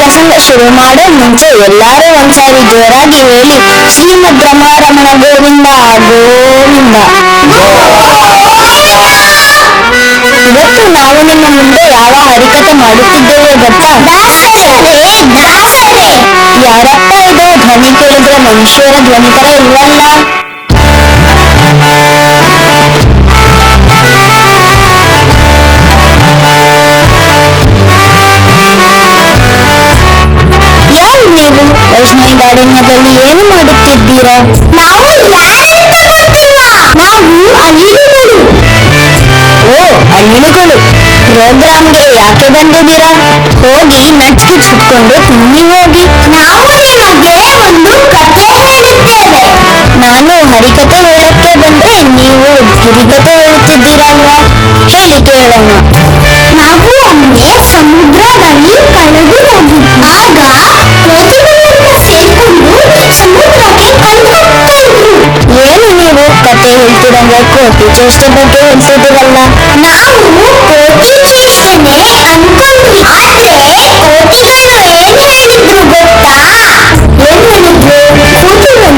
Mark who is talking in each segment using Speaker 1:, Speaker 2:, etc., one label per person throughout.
Speaker 1: ಪ್ರಸಂಗ ಶುರು ಮಾಡೋ ಮುಂಚೆ ಎಲ್ಲಾರು ಒಂದ್ಸಾರಿ ಜೋರಾಗಿ ಹೇಳಿ, ಶ್ರೀಮದ್ ರಮಾರಮಣ ಗೋವಿಂದ ಗೋವಿಂದ. ಇವತ್ತು ನಾವು ನಿಮ್ಮ ಮುಂದೆ ಯಾವ ಹರಿಕತೆ ಮಾಡುತ್ತಿದ್ದೇವೆ ಗೊತ್ತಾ? ಯಾರಪ್ಪ ಇದು? ಧ್ವನಿ ಕೇಳಿದ್ರೆ ಮನುಷ್ಯರ ಧ್ವನಿ ತರ ಇಲ್ವಲ್ಲ. ಯಾರು ನೀವು? ವೈಷ್ಣವಿ ಗಾರ್ಡನ್ಯದಲ್ಲಿ ಏನು ಮಾಡುತ್ತಿದ್ದೀರಾ? ನಾವು ಅಳಿಲುಗಳು. ಓ, ಅಳಿಲುಗಳು. ಪ್ರೋಗ್ರಾಮ್ಗೆ ಯಾಕೆ ಬಂದಿದ್ದೀರಾ? ಹೋಗಿ ನಚ್ಕಿಟ್ ಸುತ್ಕೊಂಡು ತಿನ್ನಿ ಹೋಗಿ. ನಾವು ನಿಮಗೆ ಒಂದು ಕತೆ ಹೇಳುತ್ತೇವೆ. ನಾನು ಹರಿಕತೆ ಹೇಳಕ್ಕೆ ಬಂದ್ರೆ ನೀವು ಗಿರಿಕತೆ ಹೇಳುತ್ತಿದ್ದೀರಲ್ವಾ? ಹೇಳಿ ಕೇಳೋಣ. ನಾವು ಒಮ್ಮೆ ಸಮುದ್ರದಲ್ಲಿ ಕಳೆದು ಹೋಗಿದ್ವಿ. ಆಗ ಕೋತಿಗಳೆಲ್ಲ ಸೇರ್ಕೊಂಡು ಸಮುದ್ರಕ್ಕೆ ಕಳೆದು ಹೋಗ್ತಾ ಇದ್ರು. ಏನು ನೀವು ಕತೆ ಹೇಳ್ತಿರಂದ್ರೆ ಕೋತಿ ಚೇಷ್ಟೆ ಬಗ್ಗೆ ಹೇಳ್ತಿದ್ದೀರಲ್ಲ? ನಾವು ಕೋತಿ ಚೇಷ್ಟೆನೆ ಅನ್ಕೊಂಡ್ವಿ. ಆದ್ರೆ ಕೋತಿಗಳು ಏನ್ ಹೇಳಿದ್ರು ಗೊತ್ತಾ? ಏನ್ ಹೇಳಿದ್ರು? ಕೋತಿಗಳು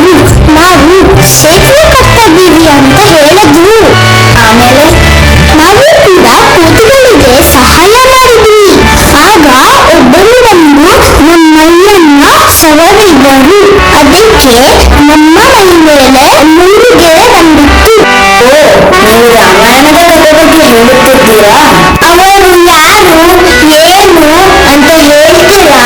Speaker 1: ನಾವು ಸೇತುವೆ ಕಟ್ಟಿದ್ದೀವಿ ಅಂತ ಹೇಳಿದ್ವು. ಆಮೇಲೆ ನಾವು ಕೂಡ ಕೋತಿಗಳಿಗೆ ಸಹಾಯ ಮಾಡಿದ್ವಿ. ಆಗ ಒಬ್ಬರು ಬಂದು ನಮ್ಮಯ್ಯನ್ನ ಸವರಿದರು. ಅದಕ್ಕೆ ನಮ್ಮ ಮೈ ಮೇಲೆ ಮುಳುಗೆ ಬಂದಿತ್ತು. ಓ, ನೀವು ರಾಮಾಯಣದ ಕಥೆ ಬಗ್ಗೆ ಹೇಳುತ್ತಿದ್ದೀರಾ? ಅವರು ಯಾರು ಏನು ಅಂತ ಹೇಳ್ತೀರಾ?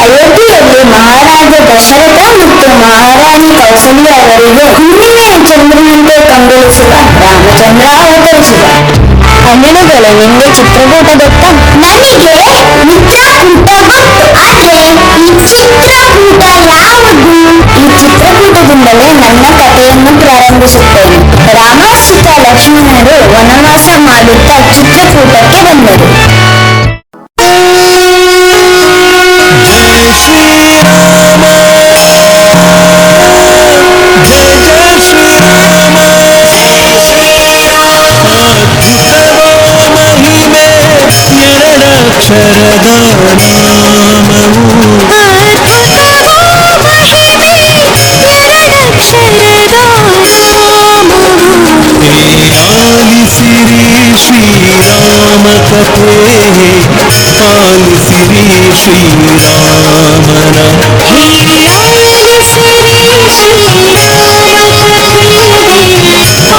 Speaker 1: ಅಯೋಧ್ಯೆಯಲ್ಲಿ ಮಹಾರಾಜ ದಶರಥ ಮತ್ತು ಮಹಾರಾಣಿ ಕೌಸಲ್ಯ ಅವರಿಗೆ ಹುಣ್ಣಿಮೆಯ ಚಂದ್ರನಂತೆ ಕಂಗೊಳಿಸುವ ರಾಮಚಂದ್ರ ಅವತರಿಸಿದ. ಹಣ್ಣುಗಳೇ, ನಿಮಗೆ ಚಿತ್ರಕೂಟ ಗೊತ್ತಾ? ನನಗೆ ಚಿತ್ರಕೂಟ ಗೊತ್ತು. ಆದ್ರೆ ಈ ಚಿತ್ರಕೂಟ ಯಾವುದು? ಈ ಚಿತ್ರಕೂಟದಿಂದಲೇ ನನ್ನ ಕಥೆಯನ್ನು ಪ್ರಾರಂಭಿಸುತ್ತೇನೆ. ರಾಮ, ಸೀತಾ, ಲಕ್ಷ್ಮಣರು ವನವಾಸ ಮಾಡುತ್ತಾ ಚಿತ್ರಕೂಟಕ್ಕೆ ಬಂದರು.
Speaker 2: ಶ್ರೀರಾಮ ಕಥೆ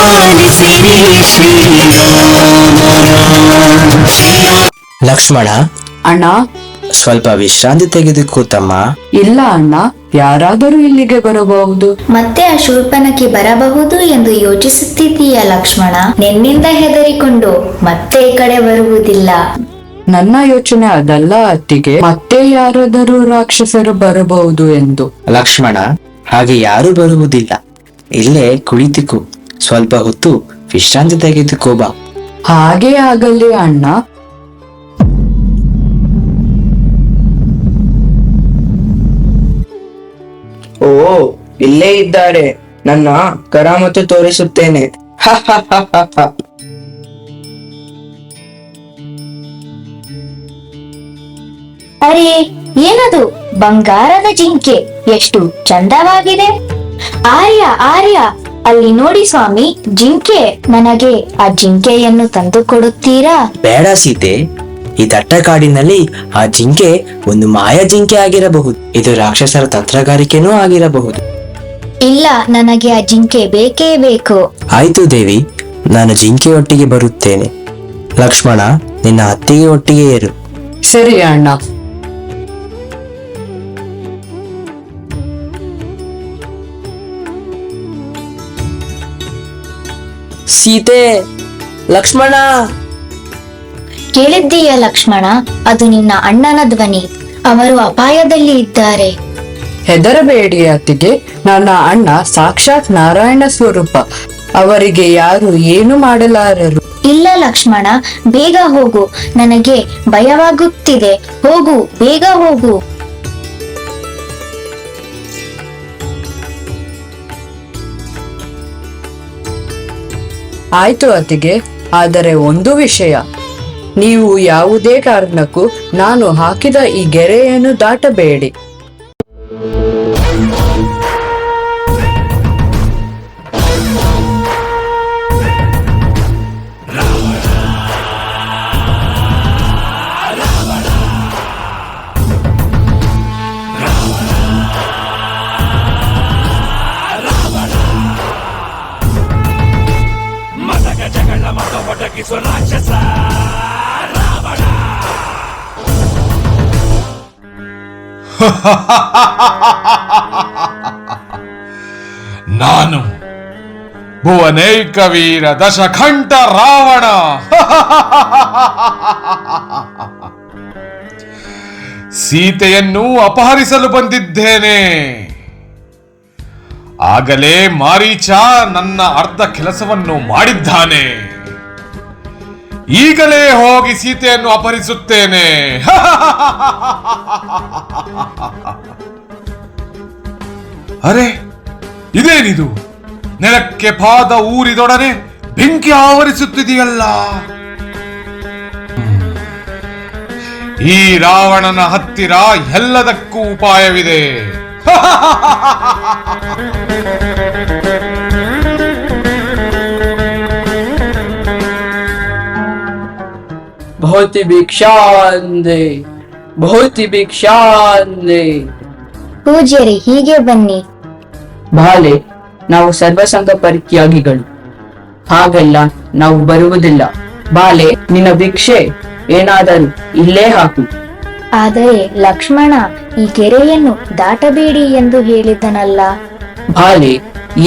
Speaker 2: ಆಲಿಸಿರಿ ಶ್ರೀರಾಮನ.
Speaker 3: ಲಕ್ಷ್ಮಣ,
Speaker 4: ಅಣ್ಣ.
Speaker 3: ಸ್ವಲ್ಪ ವಿಶ್ರಾಂತಿ ತೆಗೆದುಕೋ ತಮ್ಮ.
Speaker 4: ಇಲ್ಲ ಅಣ್ಣ, ಯಾರಾದರೂ ಇಲ್ಲಿಗೆ ಬರಬಹುದು.
Speaker 5: ಮತ್ತೆ ಆ ಶೂರ್ಪನಖಿ ಬರಬಹುದು ಎಂದು ಯೋಚಿಸುತ್ತಿದ್ದೀಯ ಲಕ್ಷ್ಮಣ. ನಿನ್ನಿಂದ ಹೆದರಿಕೊಂಡು ಮತ್ತೆ ಈ ಕಡೆ ಬರುವುದಿಲ್ಲ.
Speaker 4: ನನ್ನ ಯೋಚನೆ ಅದಲ್ಲ ಅತ್ತಿಗೆ. ಮತ್ತೆ ಯಾರಾದರೂ ರಾಕ್ಷಸರು ಬರಬಹುದು ಎಂದು.
Speaker 3: ಲಕ್ಷ್ಮಣ, ಹಾಗೆ ಯಾರು ಬರುವುದಿಲ್ಲ. ಇಲ್ಲೇ ಕುಳಿತುಕೋ, ಸ್ವಲ್ಪ ಹೊತ್ತು ವಿಶ್ರಾಂತಿ ತೆಗೆದುಕೋ ಬಾ.
Speaker 4: ಹಾಗೆ ಆಗಲಿ ಅಣ್ಣ.
Speaker 6: ಓ, ಇಲ್ಲೇ ಇದ್ದಾರೆ. ನನ್ನ ಕರಾಮತ್ತು ತೋರಿಸುತ್ತೇನೆ.
Speaker 5: ಅರೆ, ಏನದು? ಬಂಗಾರದ ಜಿಂಕೆ, ಎಷ್ಟು ಚಂದವಾಗಿದೆ. ಆರ್ಯ, ಆರ್ಯ, ಅಲ್ಲಿ ನೋಡಿ ಸ್ವಾಮಿ, ಜಿಂಕೆ. ನನಗೆ ಆ ಜಿಂಕೆಯನ್ನು ತಂದು ಕೊಡುತ್ತೀರಾ?
Speaker 3: ಬೇಡ ಸೀತೆ, ಈ ದಟ್ಟ ಕಾಡಿನಲ್ಲಿ ಆ ಜಿಂಕೆ ಒಂದು ಮಾಯ ಜಿಂಕೆ ಆಗಿರಬಹುದು. ಇದು ರಾಕ್ಷಸರ ತಂತ್ರಗಾರಿಕೆನೂ ಆಗಿರಬಹುದು.
Speaker 5: ಇಲ್ಲ, ನನಗೆ ಆ ಜಿಂಕೆ ಬೇಕೇ ಬೇಕು.
Speaker 3: ಆಯ್ತು ದೇವಿ, ನಾನು ಜಿಂಕೆ ಒಟ್ಟಿಗೆ ಬರುತ್ತೇನೆ. ಲಕ್ಷ್ಮಣ, ನಿನ್ನ ಅತ್ತಿಗೆ ಒಟ್ಟಿಗೆ ಏರು.
Speaker 4: ಸರಿ ಅಣ್ಣ.
Speaker 3: ಸೀತೆ, ಲಕ್ಷ್ಮಣ.
Speaker 5: ಕೇಳಿದ್ದೀಯ ಲಕ್ಷ್ಮಣ? ಅದು ನಿನ್ನ ಅಣ್ಣನ ಧ್ವನಿ. ಅವರು ಅಪಾಯದಲ್ಲಿ ಇದ್ದಾರೆ.
Speaker 4: ಹೆದರಬೇಡಿ ಅತ್ತಿಗೆ, ನನ್ನ ಅಣ್ಣ ಸಾಕ್ಷಾತ್ ನಾರಾಯಣ ಸ್ವರೂಪ. ಅವರಿಗೆ ಯಾರು ಏನು ಮಾಡಲಾರರು.
Speaker 5: ಇಲ್ಲ ಲಕ್ಷ್ಮಣ, ಬೇಗ ಹೋಗು, ನನಗೆ ಭಯವಾಗುತ್ತಿದೆ. ಹೋಗು, ಬೇಗ ಹೋಗು.
Speaker 4: ಆಯ್ತು ಅತ್ತಿಗೆ, ಆದರೆ ಒಂದು ವಿಷಯ. ನೀವು ಯಾವುದೇ ಕಾರಣಕ್ಕೂ ನಾನು ಹಾಕಿದ ಈ ಗೆರೆಯನ್ನು ದಾಟಬೇಡಿ.
Speaker 7: ನಾನು ಭುವನೈಕ ವೀರ ದಶಕಂಠ ರಾವಣ. ಸೀತೆಯನ್ನು ಅಪಹರಿಸಲು ಬಂದಿದ್ದೇನೆ. ಆಗಲೇ ಮಾರೀಚ ನನ್ನ ಅರ್ಧ ಕೆಲಸವನ್ನು ಮಾಡಿದ್ದಾನೆ. ಈಗಲೇ ಹೋಗಿ ಸೀತೆಯನ್ನು ಅಪಹರಿಸುತ್ತೇನೆ. ಅರೆ, ಇದೇನಿದು? ನೆಲಕ್ಕೆ ಪಾದ ಊರಿದೊಡನೆ ಬೆಂಕಿ ಆವರಿಸುತ್ತಿದೆಯಲ್ಲ. ಈ ರಾವಣನ ಹತ್ತಿರ ಎಲ್ಲದಕ್ಕೂ ಉಪಾಯವಿದೆ.
Speaker 4: ಬಹುತಿ ಭಿಕ್ಷಾಂದೆ, ಬಹುತಿ ಭಿಕ್ಷಾಂದೆ.
Speaker 1: ಪೂಜ್ಯರೇ, ಹೀಗೆ ಬನ್ನಿ.
Speaker 4: ಬಾಲೆ, ನಾವು ಸರ್ವಸಂಗ ಪರಿತ್ಯಾಗಿಗಳು, ಹಾಗೆಲ್ಲ ನಾವು ಬರುವುದಿಲ್ಲ. ಬಾಲೆ, ನಿನ್ನ ಭಿಕ್ಷೆ ಏನಾದರೂ ಇಲ್ಲೇ ಹಾಕು.
Speaker 1: ಆದರೆ ಲಕ್ಷ್ಮಣ ಈ ಕೆರೆಯನ್ನು ದಾಟಬೇಡಿ ಎಂದು ಹೇಳಿದ್ದನಲ್ಲ.
Speaker 4: ಬಾಲೆ,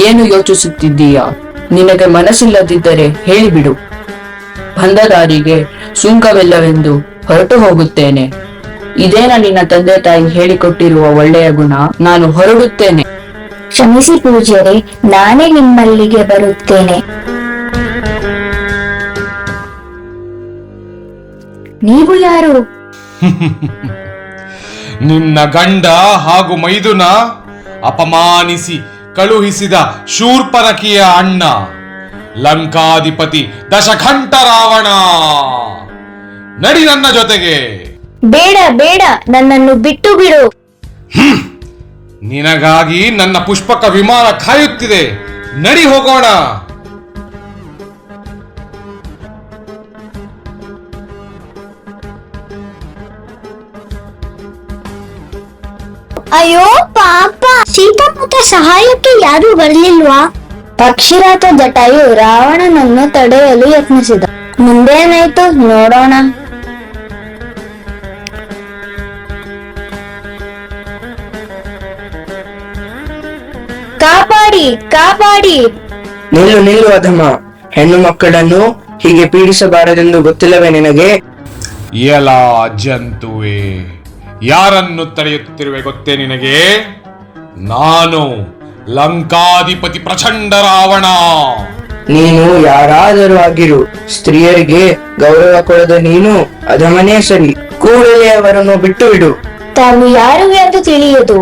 Speaker 4: ಏನು ಯೋಚಿಸುತ್ತಿದ್ದೀಯಾ? ನಿನಗೆ ಮನಸ್ಸಿಲ್ಲದಿದ್ದರೆ ಹೇಳಿಬಿಡು. ಬಂದ ದಾರಿಗೆ ಸುಂಕವಿಲ್ಲವೆಂದು ಹೊರಟು ಹೋಗುತ್ತೇನೆ. ಇದೇನ ನಿನ್ನ ತಂದೆ ತಾಯಿ ಹೇಳಿಕೊಟ್ಟಿರುವ ಒಳ್ಳೆಯ ಗುಣ? ನಾನು ಹೊರಡುತ್ತೇನೆ.
Speaker 1: ಕ್ಷಮಿಸಿ ಪೂಜ್ಯರೇ, ನಾನೇ ನಿಮ್ಮಲ್ಲಿಗೆ ಬರುತ್ತೇನೆ. ನೀವು ಯಾರು?
Speaker 7: ನಿನ್ನ ಗಂಡ ಹಾಗೂ ಮೈದುನ ಅಪಮಾನಿಸಿ ಕಳುಹಿಸಿದ ಶೂರ್ಪನಖಿಯ ಅಣ್ಣ, ಲಂಕಾಧಿಪತಿ ದಶಕಂಠ ರಾವಣ. ನಡಿ ನನ್ನ ಜೊತೆಗೆ.
Speaker 1: ಬೇಡ ಬೇಡ, ನನ್ನನ್ನು ಬಿಟ್ಟು ಬಿಡು.
Speaker 7: ನಿನಗಾಗಿ ನನ್ನ ಪುಷ್ಪಕ ವಿಮಾನ ಕಾಯುತ್ತಿದೆ. ನಡಿ ಹೋಗೋಣ.
Speaker 1: ಅಯ್ಯೋ ಪಾಪ, ಸೀತಾಮಾತ ಸಹಾಯಕ್ಕೆ ಯಾರು ಬರಲಿಲ್ವಾ? ಪಕ್ಷಿರಾತ ಜಟಾಯು ರಾವಣನನ್ನು ತಡೆಯಲು ಯತ್ನಿಸಿದ. ಮುಂದೇನಾಯ್ತು ನೋಡೋಣ. ಕಾಪಾಡಿ ಕಾಪಾಡಿ.
Speaker 6: ನಿಲ್ಲು ನಿಲ್ಲು ಅಧಮ, ಹೆಣ್ಣು ಮಕ್ಕಳನ್ನು ಹೀಗೆ ಪೀಡಿಸಬಾರದೆಂದು ಗೊತ್ತಿಲ್ಲವೇ ನಿನಗೆ?
Speaker 7: ಎಲ ಜಂತುವೆ, ಯಾರನ್ನು ತಡೆಯುತ್ತಿರುವೆ ಗೊತ್ತೇ ನಿನಗೆ? ನಾನು ಲಂಕಾಧಿಪತಿ ಪ್ರಚಂಡ ರಾವಣ.
Speaker 6: ನೀನು ಯಾರಾದರೂ ಆಗಿರು, ಸ್ತ್ರೀಯರಿಗೆ ಗೌರವ ಕೊಡದ ನೀನು ಅಧಮನೇ ಸರಿ. ಕೂಡಲೇ ಅವರನ್ನು ಬಿಟ್ಟು ಬಿಡು.
Speaker 1: ತಾವು ಯಾರು ಎಂದು ತಿಳಿಯದು.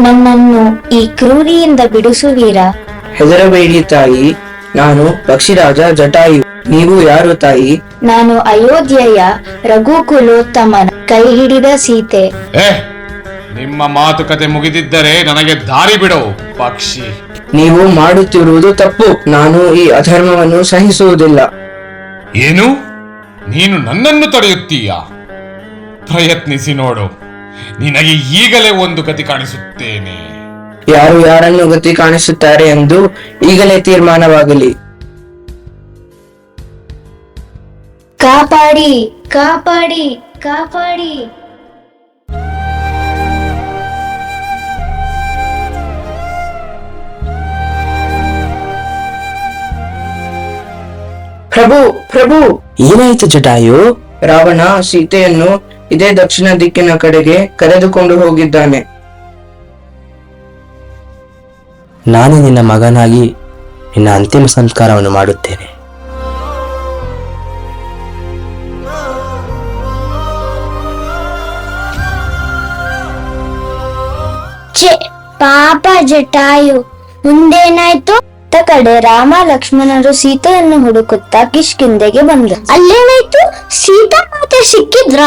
Speaker 1: ನನ್ನನ್ನು ಈ ಕ್ರೂರಿಯಿಂದ ಬಿಡಿಸುವೀರಾ?
Speaker 6: ಹೆದರಬೇಡಿ ತಾಯಿ, ನಾನು ಪಕ್ಷಿರಾಜ ಜಟಾಯು. ನೀವು ಯಾರು ತಾಯಿ?
Speaker 1: ನಾನು ಅಯೋಧ್ಯೆಯ ರಘುಕುಲೋತ್ತಮನ ಕೈ ಹಿಡಿದ ಸೀತೆ.
Speaker 7: ನಿಮ್ಮ ಮಾತುಕತೆ ಮುಗಿದಿದ್ದರೆ ನನಗೆ ದಾರಿ ಬಿಡು ಪಕ್ಷಿ.
Speaker 6: ನೀವು ಮಾಡುತ್ತಿರುವುದು ತಪ್ಪು. ನಾನು ಈ ಅಧರ್ಮವನ್ನು ಸಹಿಸುವುದಿಲ್ಲ.
Speaker 7: ಏನು? ನೀನು ನನ್ನನ್ನು ತಡೆಯುತ್ತೀಯಾ? ಪ್ರಯತ್ನಿಸಿ ನೋಡು. ನಿನಗೆ ಈಗಲೇ ಒಂದು ಗತಿ ಕಾಣಿಸುತ್ತೇನೆ.
Speaker 6: ಯಾರು ಯಾರನ್ನು ಗತಿ ಕಾಣಿಸುತ್ತಾರೆ ಎಂದು ಈಗಲೇ ತೀರ್ಮಾನವಾಗಲಿ.
Speaker 1: ಕಾಪಾಡಿ ಕಾಪಾಡಿ ಕಾಪಾಡಿ.
Speaker 6: ಪ್ರಭು ಪ್ರಭು,
Speaker 3: ಏನಾಯ್ತು ಜಟಾಯು?
Speaker 6: ರಾವಣ ಸೀತೆಯನ್ನು ಇದೇ ದಕ್ಷಿಣ ದಿಕ್ಕಿನ ಕಡೆಗೆ ಕರೆದುಕೊಂಡು ಹೋಗಿದ್ದಾನೆ.
Speaker 3: ನಾನು ನಿನ್ನ ಮಗನಾಗಿ ನಿನ್ನ ಅಂತಿಮ ಸಂಸ್ಕಾರವನ್ನು ಮಾಡುತ್ತೇನೆ.
Speaker 1: ಛೆ, ಪಾಪ ಜಟಾಯು. ಮುಂದೇನಾಯ್ತು? ಇತ್ತ ಕಡೆ ರಾಮ ಲಕ್ಷ್ಮಣರು ಸೀತೆಯನ್ನು ಹುಡುಕುತ್ತಾ ಕಿಷ್ಕಿಂಧೆಗೆ ಬಂದರು. ಅಲ್ಲೇನಾಯ್ತು? ಸೀತಾ ಮಾತೆ ಸಿಕ್ಕಿದ್ರ?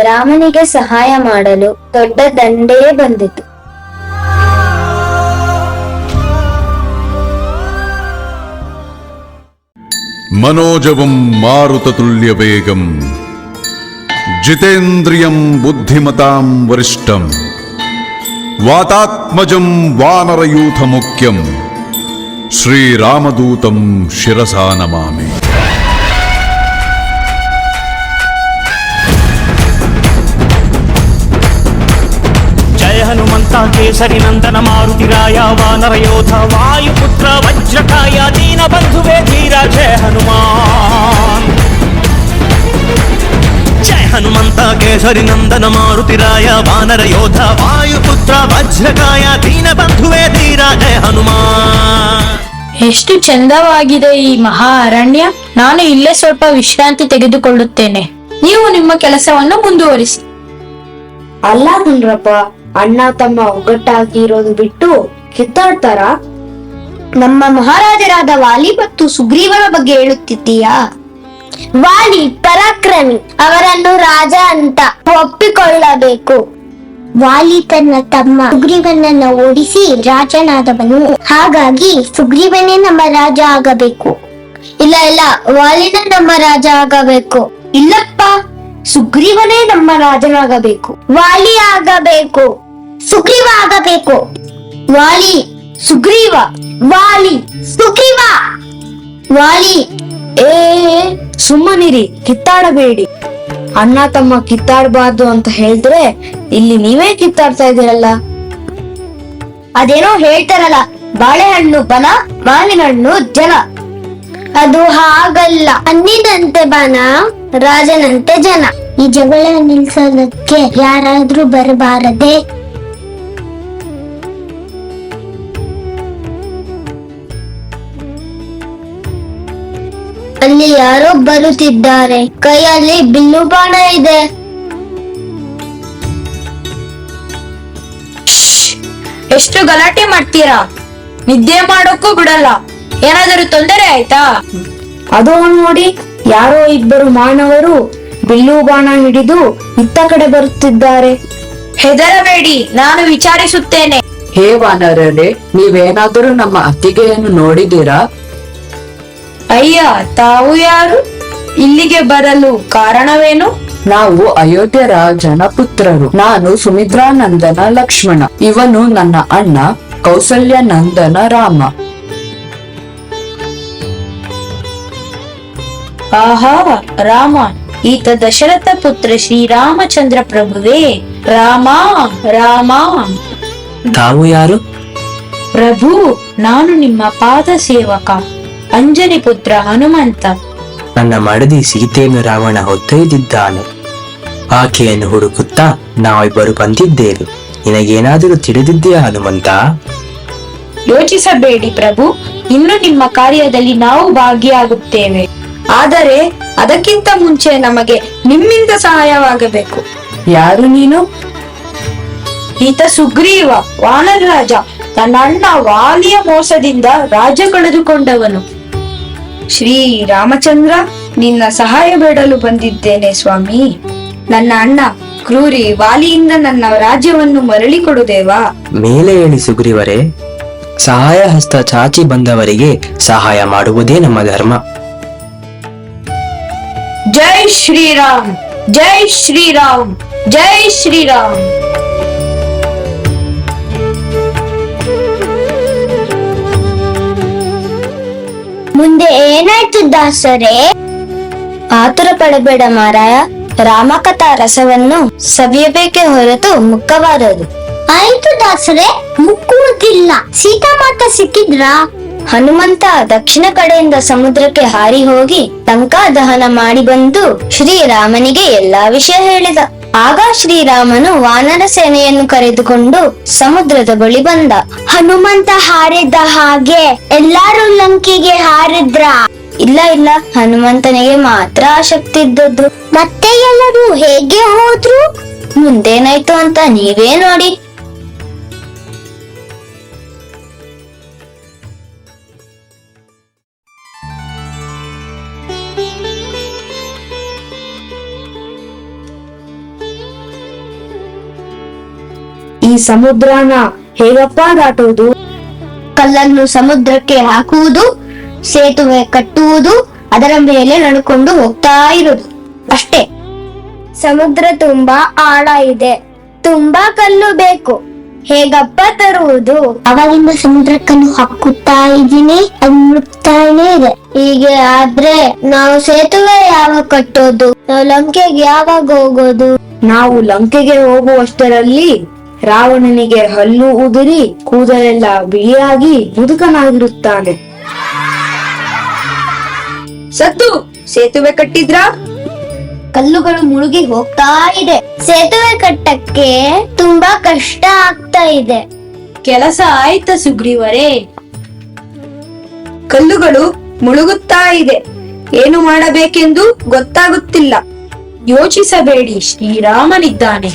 Speaker 1: ರಾಮನಿಗೆ ಸಹಾಯ ಮಾಡಲು ದೊಡ್ಡ ದಂಡೇ ಬಂದಿತು.
Speaker 8: മനോജവം മാരുതതുല്യവേഗം ജിതേന്ദ്രിയം ബുദ്ധിമതാം വരിഷ്ഠം വാതാത്മജം വാനരയൂഥമുഖ്യം ശ്രീരാമദൂതം ശിരസാ നമാമി.
Speaker 9: जय हनुमंत केसरी नंदन मारुतिराय वानर योध वायुपुत्र वज्रकाय दीन बंधुवे धीरा जय हनुमान. जय हनुमंत केसरी नंदन मारुतिराय वानर योध वायुपुत्र वज्रकाय दीन बंधुवे धीरा जय हनुमान.
Speaker 1: ಎಷ್ಟು ಚಂದವಾಗಿದೆ ಈ ಮಹಾ ಅರಣ್ಯ. ನಾನು ಇಲ್ಲೇ ಸ್ವಲ್ಪ ವಿಶ್ರಾಂತಿ ತೆಗೆದುಕೊಳ್ಳುತ್ತೇನೆ. ನೀವು ನಿಮ್ಮ ಕೆಲಸವನ್ನು ಮುಂದುವರಿಸಿ.
Speaker 10: ಅಲ್ಲ ಗುಂಡ್ರಪ್ಪ, ಅಣ್ಣ ತಮ್ಮ ಒಗ್ಗಟ್ಟಾಗಿ ಇರೋದು ಬಿಟ್ಟು ಕಿತ್ತಾಡ್ತಾರ?
Speaker 1: ನಮ್ಮ ಮಹಾರಾಜರಾದ ವಾಲಿ ಮತ್ತು ಸುಗ್ರೀವನ ಬಗ್ಗೆ ಹೇಳುತ್ತಿದ್ದೀಯಾ? ವಾಲಿ ಪರಾಕ್ರಮಿ, ಅವರನ್ನು ರಾಜ ಅಂತ ಒಪ್ಪಿಕೊಳ್ಳಬೇಕು. ವಾಲಿ ತನ್ನ ತಮ್ಮ ಸುಗ್ರೀವನನ್ನ ಓಡಿಸಿ ರಾಜನಾದವನು. ಹಾಗಾಗಿ ಸುಗ್ರೀವನೇ ನಮ್ಮ ರಾಜ ಆಗಬೇಕು. ಇಲ್ಲ ಇಲ್ಲ, ವಾಲಿನ ನಮ್ಮ ರಾಜ ಆಗಬೇಕು. ಇಲ್ಲಪ್ಪ, ಸುಗ್ರೀವನೇ ನಮ್ಮ ರಾಜನಾಗಬೇಕು. ವಾಲಿ ಆಗಬೇಕು, ಸುಗ್ರೀವ ಆಗಬೇಕು. ವಾಲಿ ಸುಗ್ರೀವ, ವಾಲಿ ಸುಗ್ರೀವ, ವಾಲಿ.
Speaker 10: ಸುಮ್ಮನಿರಿ, ಕಿತ್ತಾಡಬೇಡಿ. ಅಣ್ಣ ತಮ್ಮ ಕಿತ್ತಾಡಬಾರ್ದು ಅಂತ ಹೇಳಿದ್ರೆ ಇಲ್ಲಿ ನೀವೇ ಕಿತ್ತಾಡ್ತಾ ಇದೀರಲ್ಲ.
Speaker 1: ಅದೇನೋ ಹೇಳ್ತಾರಲ್ಲ, ಬಾಳೆಹಣ್ಣು ಬನ, ಮಾವಿನ ಹಣ್ಣು ಜನ. ಅದು ಹಾಗಲ್ಲ. ಹಣ್ಣಿನಂತೆ ಬನ, ರಾಜನಂತೆ ಜನ. ಈ ಜಗಳ ನಿಲ್ಸೋದಕ್ಕೆ ಯಾರಾದ್ರೂ ಬರಬಾರದೆ? ಅಲ್ಲಿ ಯಾರೋ ಬರುತ್ತಿದ್ದಾರೆ. ಕೈಯಲ್ಲಿ ಬಿಲ್ಲು ಬಾಣ ಇದೆ.
Speaker 10: ಎಷ್ಟು ಗಲಾಟೆ ಮಾಡ್ತೀರಾ? ನಿದ್ದೆ ಮಾಡೋಕ್ಕೂ ಬಿಡಲ್ಲ. ಏನಾದರೂ ತೊಂದರೆ ಆಯ್ತಾ? ಅದು ನೋಡಿ, ಯಾರೋ ಇಬ್ಬರು ಮಾನವರು ಬಿಲ್ಲು ಬಾಣ ಹಿಡಿದು ಇತ್ತ ಕಡೆ ಬರುತ್ತಿದ್ದಾರೆ. ಹೆದರಬೇಡಿ, ನಾನು ವಿಚಾರಿಸುತ್ತೇನೆ.
Speaker 4: ಹೇ ವಾನರರೇ, ನೀವೇನಾದರೂ ನಮ್ಮ ಅತ್ತಿಗೆಯನ್ನು ನೋಡಿದ್ದೀರಾ?
Speaker 10: ಅಯ್ಯ, ತಾವು ಯಾರು? ಇಲ್ಲಿಗೆ ಬರಲು ಕಾರಣವೇನು?
Speaker 4: ನಾವು ಅಯೋಧ್ಯ ರಾಜನ ಪುತ್ರರು. ನಾನು ಸುಮಿತ್ರಾನಂದನ ಲಕ್ಷ್ಮಣ. ಇವನು ನನ್ನ ಅಣ್ಣ ಕೌಸಲ್ಯ ನಂದನ ರಾಮ.
Speaker 1: ಆಹಾ, ರಾಮ, ಈತ ದಶರಥ ಪುತ್ರ ಶ್ರೀರಾಮಚಂದ್ರ ಪ್ರಭುವೇ. ರಾಮ ರಾಮ.
Speaker 3: ತಾವು ಯಾರು?
Speaker 1: ಪ್ರಭು, ನಾನು ನಿಮ್ಮ ಪಾದ ಸೇವಕ ಅಂಜನಿ ಪುತ್ರ ಹನುಮಂತ.
Speaker 3: ನನ್ನ ಮಡದಿ ಸೀತೆಯನ್ನು ರಾವಣ ಹೊತ್ತೊಯ್ದಿದ್ದಾನೆ. ಆಕೆಯನ್ನು ಹುಡುಕುತ್ತಾ ನಾವಿಬ್ಬರು ಬಂದಿದ್ದೇವೆ. ನಿನಗೇನಾದರೂ ತಿಳಿದಿದೆಯಾ ಹನುಮಂತ?
Speaker 1: ಯೋಚಿಸಬೇಡಿ ಪ್ರಭು, ಇನ್ನು ನಿಮ್ಮ ಕಾರ್ಯದಲ್ಲಿ ನಾವು ಭಾಗಿಯಾಗುತ್ತೇವೆ. ಆದರೆ ಅದಕ್ಕಿಂತ ಮುಂಚೆ ನಮಗೆ ನಿಮ್ಮಿಂದ ಸಹಾಯವಾಗಬೇಕು.
Speaker 4: ಯಾರು ನೀನು?
Speaker 1: ಈತ ಸುಗ್ರೀವ, ವಾನರ ರಾಜ. ತನ್ನ ಅಣ್ಣ ವಾಲಿಯ ಮೋಸದಿಂದ ರಾಜ್ಯ ಕಳೆದುಕೊಂಡವನು.
Speaker 10: ಶ್ರೀ ರಾಮಚಂದ್ರ, ನಿನ್ನ ಸಹಾಯ ಬೇಡಲು ಬಂದಿದ್ದೇನೆ ಸ್ವಾಮಿ. ನನ್ನ ಅಣ್ಣ ಕ್ರೂರಿ ವಾಲಿಯಿಂದ ನನ್ನ ರಾಜ್ಯವನ್ನು ಮರಳಿ ಕೊಡುದೇವಾ?
Speaker 3: ಮೇಲೆ ಹೇಳಿ ಸುಗ್ರೀವರೇ, ಸಹಾಯ ಹಸ್ತ ಚಾಚಿ ಬಂದವರಿಗೆ ಸಹಾಯ ಮಾಡುವುದೇ ನಮ್ಮ ಧರ್ಮ.
Speaker 1: ಜೈ ಶ್ರೀರಾಮ್, ಜೈ ಶ್ರೀರಾಮ್, ಜೈ ಶ್ರೀರಾಮ್. ಮುಂದೆ ಏನಾಯ್ತು ದಾಸರೇ? ಆತುರ ಪಡಬೇಡ ಮಾರಾಯ. ರಾಮಕಥಾ ರಸವನ್ನು ಸವಿಯಬೇಕೆ ಹೊರತು ಮುಕ್ಕಬಾರದು. ಆಯ್ತು ದಾಸರೇ, ಮುಕ್ಕುವುದಿಲ್ಲ. ಸೀತಾಮಾತ ಸಿಕ್ಕಿದ್ರಾ? ಹನುಮಂತ ದಕ್ಷಿಣ ಕಡೆಯಿಂದ ಸಮುದ್ರಕ್ಕೆ ಹಾರಿ ಹೋಗಿ ಲಂಕಾ ದಹನ ಮಾಡಿ ಬಂದು ಶ್ರೀರಾಮನಿಗೆ ಎಲ್ಲಾ ವಿಷಯ ಹೇಳಿದ. ಆಗ ಶ್ರೀರಾಮನು ವಾನರ ಸೇನೆಯನ್ನು ಕರೆದುಕೊಂಡು ಸಮುದ್ರದ ಬಳಿ ಬಂದ. ಹನುಮಂತ ಹಾರಿದ್ದ ಹಾಗೆ ಎಲ್ಲಾರು ಲಂಕೆಗೆ ಹಾರಿದ್ರ? ಇಲ್ಲ ಇಲ್ಲ, ಹನುಮಂತನಿಗೆ ಮಾತ್ರ ಆಸಕ್ತಿ ಇದ್ದದ್ದು. ಮತ್ತೆ ಎಲ್ಲರೂ ಹೇಗೆ ಹೋದ್ರು? ಮುಂದೇನಾಯ್ತು ಅಂತ ನೀವೇ ನೋಡಿ.
Speaker 10: ಈ ಸಮುದ್ರನ ಹೇಗಪ್ಪ ದಾಟೋದು?
Speaker 1: ಕಲ್ಲನ್ನು ಸಮುದ್ರಕ್ಕೆ ಹಾಕುವುದು, ಸೇತುವೆ ಕಟ್ಟುವುದು, ಅದರ ಮೇಲೆ ನಡ್ಕೊಂಡು ಹೋಗ್ತಾ ಇರುವುದು ಅಷ್ಟೇ. ಸಮುದ್ರ ತುಂಬಾ ಆಳ ಇದೆ, ತುಂಬಾ ಕಲ್ಲು ಬೇಕು, ಹೇಗಪ್ಪ ತರುವುದು? ಅವಾಗಿಂದ ಸಮುದ್ರಕ್ಕನ್ನು ಹಾಕುತ್ತಾ ಇದ್ದೀನಿ, ಅದು ಮುಟ್ತಾನೆ ಇದೆ. ಹೀಗೆ ಆದ್ರೆ ನಾವು ಸೇತುವೆ ಯಾವಾಗ ಕಟ್ಟೋದು? ನಾವು ಲಂಕೆಗೆ ಯಾವಾಗ ಹೋಗೋದು?
Speaker 10: ನಾವು ಲಂಕೆಗೆ ಹೋಗುವಷ್ಟರಲ್ಲಿ ರಾವಣನಿಗೆ ಹಲ್ಲು ಉದುರಿ ಕೂದಲೆಲ್ಲ ಬಿಳಿಯಾಗಿ ಮುದುಕನಾಗಿರುತ್ತಾನೆ. ಸತ್ತು ಸೇತುವೆ ಕಟ್ಟಿದ್ರಾ?
Speaker 1: ಕಲ್ಲುಗಳು ಮುಳುಗಿ ಹೋಗ್ತಾ ಇದೆ. ಸೇತುವೆ ಕಟ್ಟಕ್ಕೆ ತುಂಬಾ ಕಷ್ಟ ಆಗ್ತಾ ಇದೆ.
Speaker 10: ಕೆಲಸ ಆಯ್ತಾ ಸುಗ್ರೀವರೇ? ಕಲ್ಲುಗಳು ಮುಳುಗುತ್ತಾ ಇದೆ. ಏನು ಮಾಡಬೇಕೆಂದು ಗೊತ್ತಾಗುತ್ತಿಲ್ಲ. ಯೋಚಿಸಬೇಡಿ, ಶ್ರೀರಾಮನಿದ್ದಾನೆ.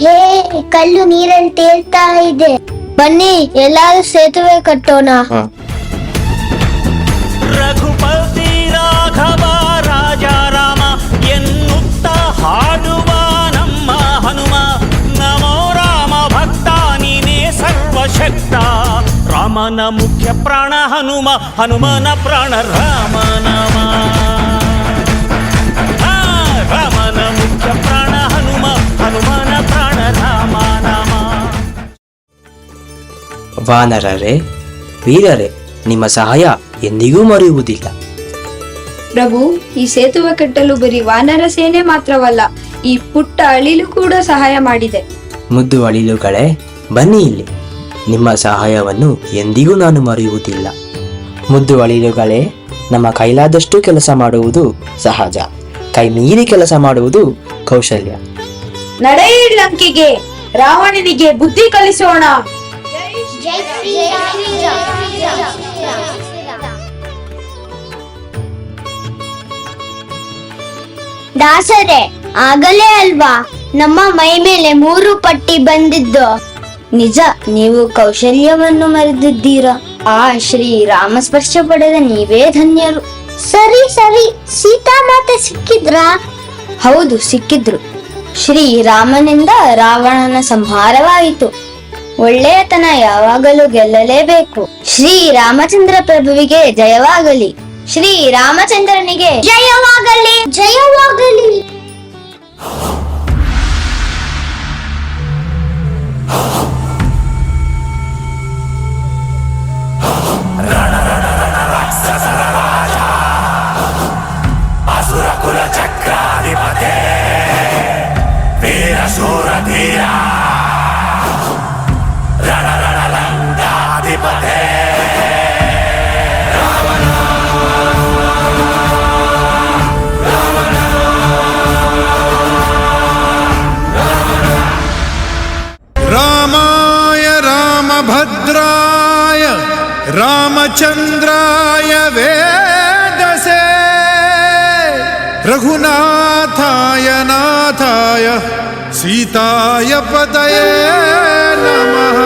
Speaker 1: ಹೇ, ಕಲ್ಲು ನೀರಲ್ಲಿ ತೇಲ್ತಾ ಇದೆ. ಬನ್ನಿ ಎಲ್ಲಾದ್ರೂ ಸೇತುವೆ ಕಟ್ಟೋಣ.
Speaker 9: ರಘುಪತಿ ರಾಘವ ರಾಜ ರಾಮ ಎನ್ನುತ್ತ ಹಾಡುವ ನಮ್ಮ ಹನುಮ. ನಮೋ ರಾಮ ಭಕ್ತ ನೀನೇ ಸರ್ವಶಕ್ತ. ರಾಮನ ಮುಖ್ಯ ಪ್ರಾಣ ಹನುಮ, ಹನುಮನ ಪ್ರಾಣ ರಾಮ ನಾಮ. ರಾಮನ ಮುಖ್ಯ ಪ್ರಾಣ ಹನುಮ, ಹನುಮನ ಪ್ರಾಣ ರಾಮ ನಾಮ.
Speaker 3: ವಾನರರೇ, ವೀರರೇ, ನಿಮ್ಮ ಸಹಾಯ ಎಂದಿಗೂ ಮರೆಯುವುದಿಲ್ಲ.
Speaker 10: ಪ್ರಭು, ಈ ಸೇತುವೆ ಕಟ್ಟಲು ಬರೀ ವಾನರ ಸೇನೆ ಮಾತ್ರವಲ್ಲ, ಈ ಪುಟ್ಟ ಅಳಿಲು ಕೂಡ ಸಹಾಯ ಮಾಡಿದೆ.
Speaker 3: ಮುದ್ದು ಅಳಿಲುಗಳೇ, ಬನ್ನಿ ಇಲ್ಲಿ. ನಿಮ್ಮ ಸಹಾಯವನ್ನು ಎಂದಿಗೂ ನಾನು ಮರೆಯುವುದಿಲ್ಲ. ಮುದ್ದು ಅಳಿಲುಗಳೇ, ನಮ್ಮ ಕೈಲಾದಷ್ಟು ಕೆಲಸ ಮಾಡುವುದು ಸಹಜ, ಕೈ ಮೀರಿ ಕೆಲಸ ಮಾಡುವುದು ಕೌಶಲ್ಯ.
Speaker 10: ನಡೆಯಿ ಲಂಕೆಗೆ, ರಾವಣನಿಗೆ ಬುದ್ಧಿ ಕಲಿಸೋಣ.
Speaker 1: ದಾಸರೇ, ಆಗಲೇ ಅಲ್ವಾ ನಮ್ಮ ಮೈ ಮೇಲೆ 3 ಪಟ್ಟಿ ಬಂದಿದ್ದು? ನಿಜ, ನೀವು ಕೌಶಲ್ಯವನ್ನು ಮರೆದಿದ್ದೀರಾ. ಆ ಶ್ರೀರಾಮ ಸ್ಪರ್ಶ ಪಡೆದ ನೀವೇ ಧನ್ಯರು. ಸರಿ ಸರಿ, ಸೀತಾಮಾತೆ ಸಿಕ್ಕಿದ್ರಾ? ಹೌದು, ಸಿಕ್ಕಿದ್ರು. ಶ್ರೀರಾಮನಿಂದ ರಾವಣನ ಸಂಹಾರವಾಯಿತು. ಒಳ್ಳೆಯತನ ಯಾವಾಗಲೂ ಗೆಲ್ಲಲೇಬೇಕು. ಶ್ರೀರಾಮಚಂದ್ರ ಪ್ರಭುವಿಗೆ ಜಯವಾಗಲಿ. ಶ್ರೀರಾಮಚಂದ್ರನಿಗೆ ಜಯವಾಗಲಿ, ಜಯವಾಗಲಿ.
Speaker 2: रामाय रामभद्राय रामचन्द्राय वेदसे रघुनाथाय नाथाय सीताय पतये नमः।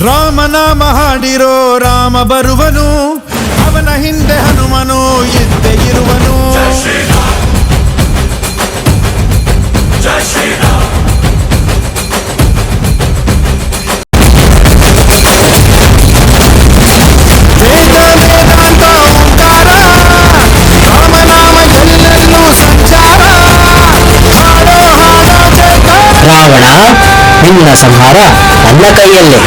Speaker 2: ರಾಮನಾಮ ಹಾಡಿರೋ ರಾಮ ಬರುವನು, ಅವನ ಹಿಂದೆ ಹನುಮನು ಇದ್ದೇ ಇರುವನು. ವೇದ ವೇದಾಂತ ಓಂಕಾರ, ರಾಮನಾಮ ಎಲ್ಲೆಲ್ಲೂ ಸಂಚಾರ. ಹಾಡೋ ಹಾಡೋ ಜಯಕಾರ.
Speaker 3: ರಾವಣ, ನಿನ್ನ ಸಂಹಾರ ನನ್ನ ಕೈಯಲ್ಲೇ.